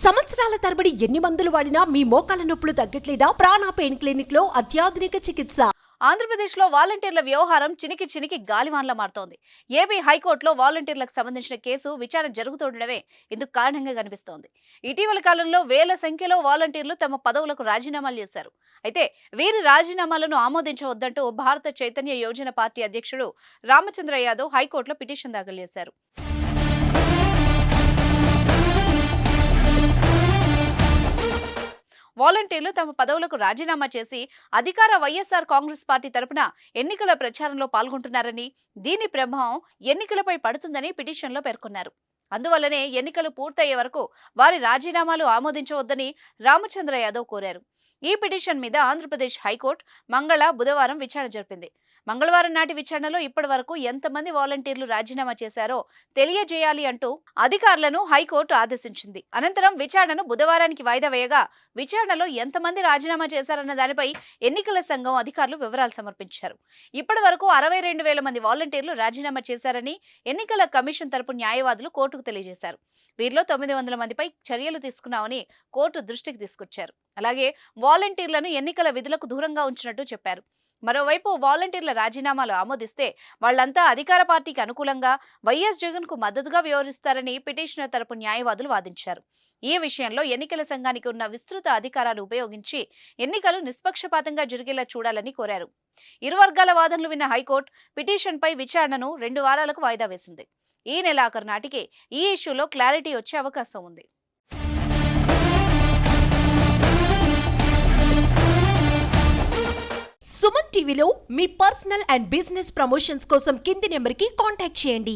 సంవత్సరాల తరబడి ఎన్ని మందులు వాడినా మీ మోకాల నొప్పులు తగ్గట్లేదా? ప్రాణ పెయిన్ క్లినిక్ లో అత్యాధునిక చికిత్స. ఆంధ్రప్రదేశ్లో వాలంటీర్ల వ్యవహారం చినికి గాలివాన్లా మారుతోంది. ఏపీ హైకోర్టులో వాలంటీర్లకు సంబంధించిన కేసు విచారణ జరుగుతుండడమే ఇందుకు కారణంగా కనిపిస్తోంది. ఇటీవల కాలంలో వేల సంఖ్యలో వాలంటీర్లు తమ పదవులకు రాజీనామాలు చేశారు. అయితే వీరి రాజీనామాలను ఆమోదించవద్దంటూ భారత చైతన్య యోజన పార్టీ అధ్యక్షుడు రామచంద్ర యాదవ్ హైకోర్టులో పిటిషన్ దాఖలు చేశారు. వాలంటీర్లు తమ పదవులకు రాజీనామా చేసి అధికార వైఎస్ఆర్ కాంగ్రెస్ పార్టీ తరపున ఎన్నికల ప్రచారంలో పాల్గొంటున్నారని, దీని ప్రభావం ఎన్నికలపై పడుతుందని పిటిషన్లో పేర్కొన్నారు. అందువల్లనే ఎన్నికలు పూర్తయ్యే వరకు వారి రాజీనామాలు ఆమోదించవద్దని రామచంద్ర యాదవ్ కోరారు. ఈ పిటిషన్ మీద ఆంధ్రప్రదేశ్ హైకోర్టు బుధవారం విచారణ జరిపింది. మంగళవారం నాటి విచారణలో ఇప్పటి వరకు ఎంతమంది వాలంటీర్లు రాజీనామా చేశారో తెలియజేయాలి అంటూ అధికారులను హైకోర్టు ఆదేశించింది. అనంతరం విచారణను బుధవారానికి వాయిదా వేయగా, విచారణలో ఎంతమంది రాజీనామా చేశారన్న దానిపై ఎన్నికల సంఘం అధికారులు వివరాలు సమర్పించారు. ఇప్పటి వరకు 62,000 మంది వాలంటీర్లు రాజీనామా చేశారని ఎన్నికల కమిషన్ తరపు న్యాయవాదులు కోర్టుకు తెలియజేశారు. వీరిలో 900 మందిపై చర్యలు తీసుకున్నామని కోర్టు దృష్టికి తీసుకొచ్చారు. అలాగే వాలంటీర్లను ఎన్నికల విధులకు దూరంగా ఉంచినట్టు చెప్పారు. మరోవైపు వాలంటీర్ల రాజీనామాలు ఆమోదిస్తే వాళ్లంతా అధికార పార్టీకి అనుకూలంగా వైఎస్ జగన్ కు మద్దతుగా వ్యవహరిస్తారని పిటిషనర్ తరపు న్యాయవాదులు వాదించారు. ఈ విషయంలో ఎన్నికల సంఘానికి ఉన్న విస్తృత అధికారాలు ఉపయోగించి ఎన్నికలు నిష్పక్షపాతంగా జరిగేలా చూడాలని కోరారు. ఇరు వర్గాల వాదనలు విన్న హైకోర్టు పిటిషన్పై విచారణను 2 వారాలకు వాయిదా వేసింది. ఈ నెలాఖరు నాటికి ఈ ఇష్యూలో క్లారిటీ వచ్చే అవకాశం ఉంది. సుమన్ టీవీలో మీ పర్సనల్ అండ్ బిజినెస్ ప్రమోషన్స్ కోసం కింది నెంబర్కి కాంటాక్ట్ చేయండి.